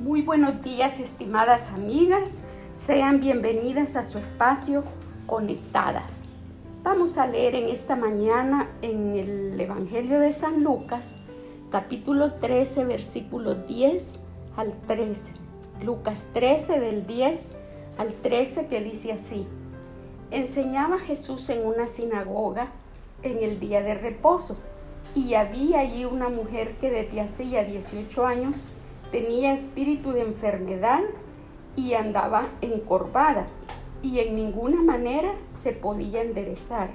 Muy buenos días, estimadas amigas. Sean bienvenidas a su espacio Conectadas. Vamos a leer en esta mañana en el Evangelio de San Lucas, capítulo 13, versículos 10 al 13. Lucas 13, del 10 al 13, que dice así: Enseñaba Jesús en una sinagoga en el día de reposo, y había allí una mujer que desde hacía 18 años tenía espíritu de enfermedad y andaba encorvada, y en ninguna manera se podía enderezar.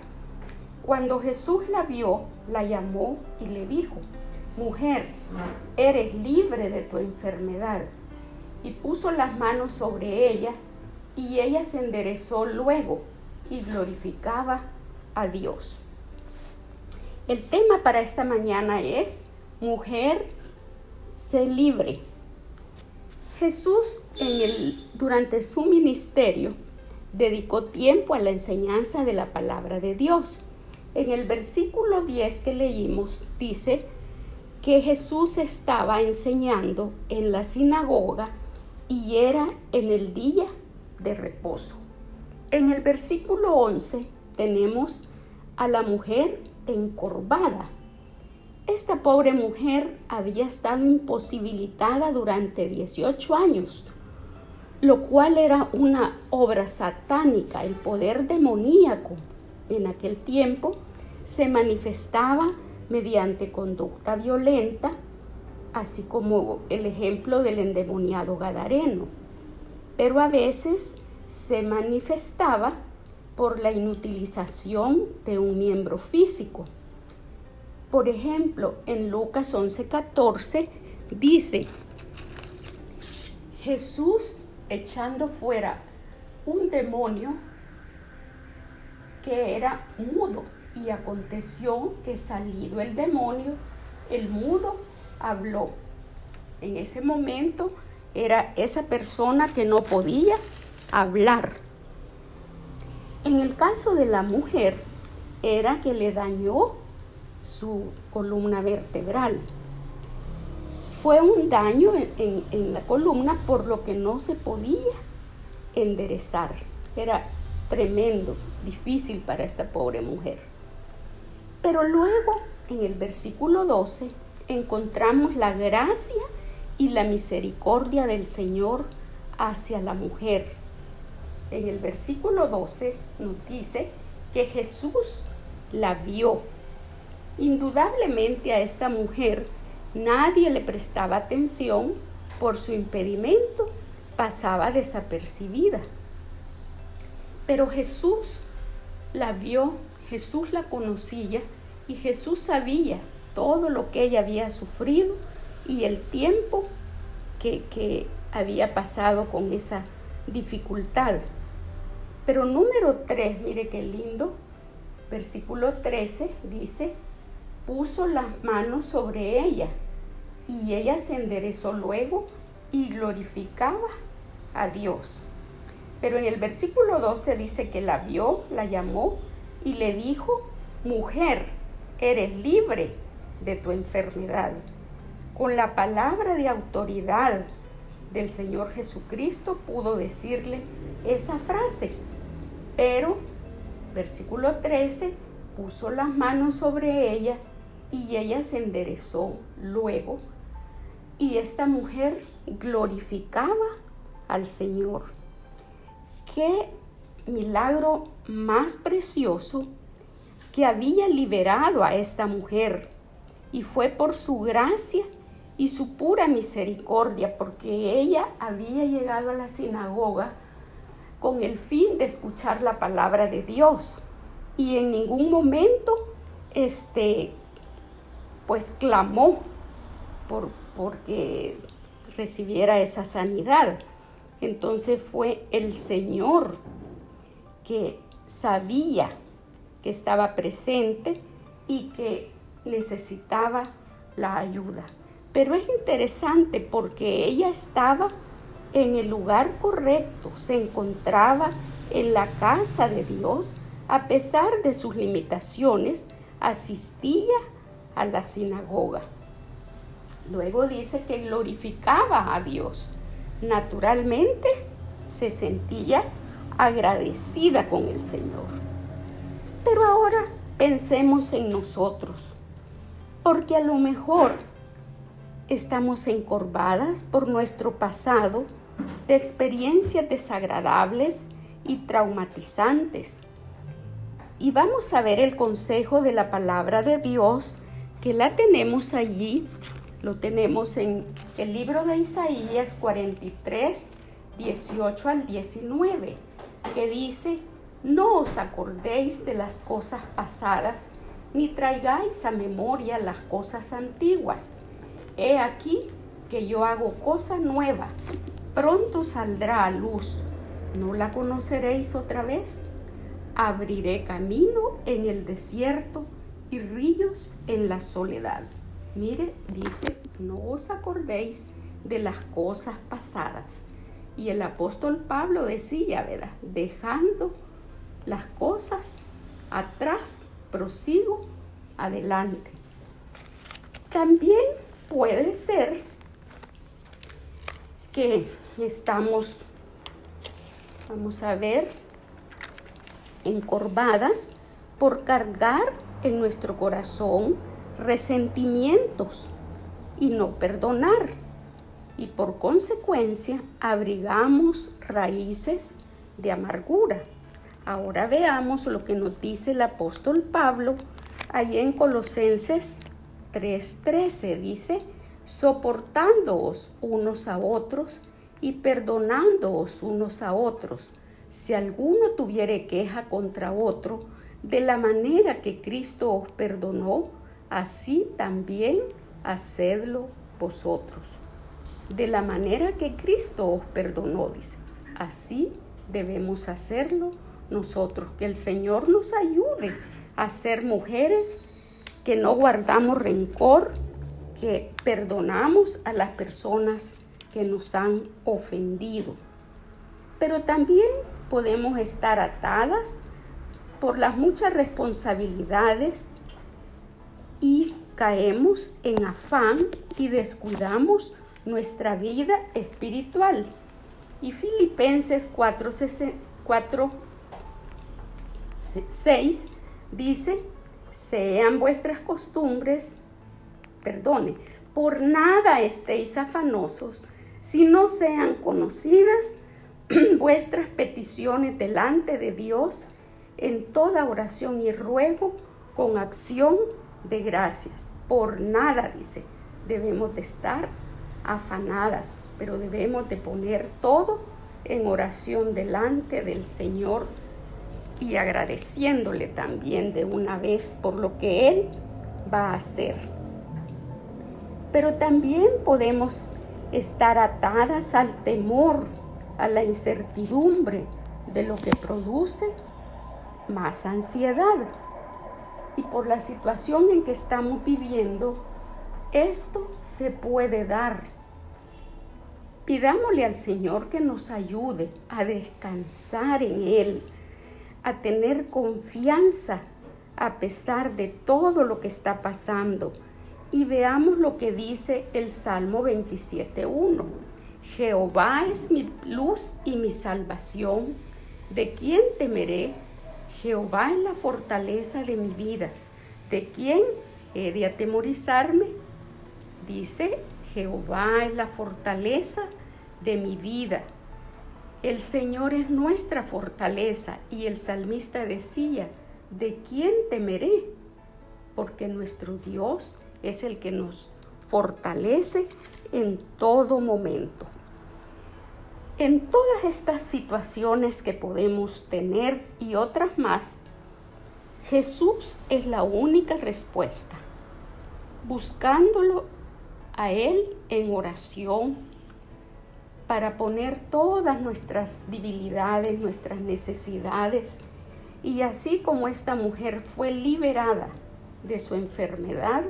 Cuando Jesús la vio, la llamó y le dijo: Mujer, eres libre de tu enfermedad. Y puso las manos sobre ella, y ella se enderezó luego y glorificaba a Dios. El tema para esta mañana es: Mujer, sé libre. Jesús durante su ministerio dedicó tiempo a la enseñanza de la palabra de Dios. En el versículo 10 que leímos dice que Jesús estaba enseñando en la sinagoga y era en el día de reposo. En el versículo 11 tenemos a la mujer encorvada. Esta pobre mujer había estado imposibilitada durante 18 años, lo cual era una obra satánica. El poder demoníaco en aquel tiempo se manifestaba mediante conducta violenta, así como el ejemplo del endemoniado gadareno, pero a veces se manifestaba por la inutilización de un miembro físico. Por ejemplo, en Lucas 11:14 dice: Jesús echando fuera un demonio que era mudo, y aconteció que salido el demonio, el mudo habló. En ese momento era esa persona que no podía hablar. En el caso de la mujer, era que le dañó su columna vertebral. Fue un daño en la columna, por lo que no se podía enderezar. Era tremendo, difícil para esta pobre mujer. Pero luego, en el versículo 12, encontramos la gracia y la misericordia del Señor hacia la mujer. En el versículo 12 nos dice que Jesús la vio. Indudablemente a esta mujer nadie le prestaba atención por su impedimento, pasaba desapercibida. Pero Jesús la vio, Jesús la conocía, y Jesús sabía todo lo que ella había sufrido y el tiempo que había pasado con esa dificultad. Pero número 3, mire qué lindo, versículo 13 dice: puso las manos sobre ella, y ella se enderezó luego y glorificaba a Dios. Pero en el versículo 12 dice que la vio, la llamó y le dijo: Mujer, eres libre de tu enfermedad. Con la palabra de autoridad del Señor Jesucristo pudo decirle esa frase. Pero, versículo 13, puso las manos sobre ella y ella se enderezó luego, y esta mujer glorificaba al Señor. Qué milagro más precioso que había liberado a esta mujer, y fue por su gracia y su pura misericordia, porque ella había llegado a la sinagoga con el fin de escuchar la palabra de Dios, y en ningún momento pues clamó porque recibiera esa sanidad. Entonces fue el Señor que sabía que estaba presente y que necesitaba la ayuda. Pero es interesante porque ella estaba en el lugar correcto, se encontraba en la casa de Dios. A pesar de sus limitaciones, asistía a la sinagoga. Luego dice que glorificaba a Dios. Naturalmente se sentía agradecida con el Señor. Pero ahora pensemos en nosotros, porque a lo mejor estamos encorvadas por nuestro pasado de experiencias desagradables y traumatizantes. Y vamos a ver el consejo de la palabra de Dios, que la tenemos allí. Lo tenemos en el libro de Isaías 43, 18 al 19, que dice: no os acordéis de las cosas pasadas, ni traigáis a memoria las cosas antiguas. He aquí que yo hago cosa nueva, pronto saldrá a luz. ¿No la conoceréis otra vez? Abriré camino en el desierto y ríos en la soledad. Mire, dice, no os acordéis de las cosas pasadas. Y el apóstol Pablo decía, ¿verdad? Dejando las cosas atrás, prosigo adelante. También puede ser que estamos, vamos a ver, encorvadas por cargar en nuestro corazón resentimientos y no perdonar, y por consecuencia abrigamos raíces de amargura. Ahora veamos lo que nos dice el apóstol Pablo ahí en Colosenses 3:13. Dice: soportándoos unos a otros y perdonándoos unos a otros, si alguno tuviere queja contra otro, de la manera que Cristo os perdonó, así también hacedlo vosotros. De la manera que Cristo os perdonó, dice, así debemos hacerlo nosotros. Que el Señor nos ayude a ser mujeres que no guardamos rencor, que perdonamos a las personas que nos han ofendido. Pero también podemos estar atadas por las muchas responsabilidades y caemos en afán y descuidamos nuestra vida espiritual. Y Filipenses 4:6 dice: sean vuestras costumbres, por nada estéis afanosos, si no sean conocidas vuestras peticiones delante de Dios en toda oración y ruego con acción de gracias. Por nada, dice, debemos de estar afanadas, pero debemos de poner todo en oración delante del Señor y agradeciéndole también de una vez por lo que Él va a hacer. Pero también podemos estar atadas al temor, a la incertidumbre de lo que produce más ansiedad. Y por la situación en que estamos viviendo, esto se puede dar. Pidámosle al Señor que nos ayude a descansar en Él, a tener confianza a pesar de todo lo que está pasando. Y veamos lo que dice el Salmo 27:1. Jehová es mi luz y mi salvación. ¿De quién temeré? Jehová es la fortaleza de mi vida. ¿De quién he de atemorizarme? Dice, Jehová es la fortaleza de mi vida. El Señor es nuestra fortaleza. Y el salmista decía, ¿de quién temeré? Porque nuestro Dios es el que nos fortalece en todo momento. En todas estas situaciones que podemos tener y otras más, Jesús es la única respuesta. Buscándolo a Él en oración para poner todas nuestras debilidades, nuestras necesidades, y así como esta mujer fue liberada de su enfermedad,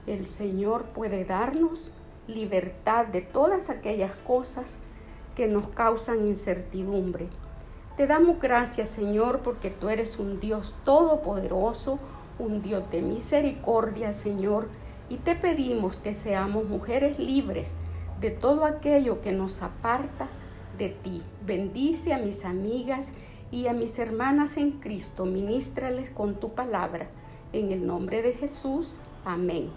el Señor puede darnos libertad de todas aquellas cosas que nos causan incertidumbre. Te damos gracias, Señor, porque tú eres un Dios todopoderoso, un Dios de misericordia, Señor, y te pedimos que seamos mujeres libres de todo aquello que nos aparta de ti. Bendice a mis amigas y a mis hermanas en Cristo, ministrales con tu palabra. En el nombre de Jesús, amén.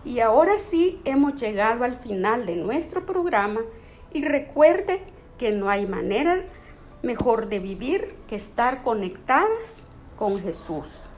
Y ahora sí hemos llegado al final de nuestro programa y recuerde que no hay manera mejor de vivir que estar conectadas con Jesús.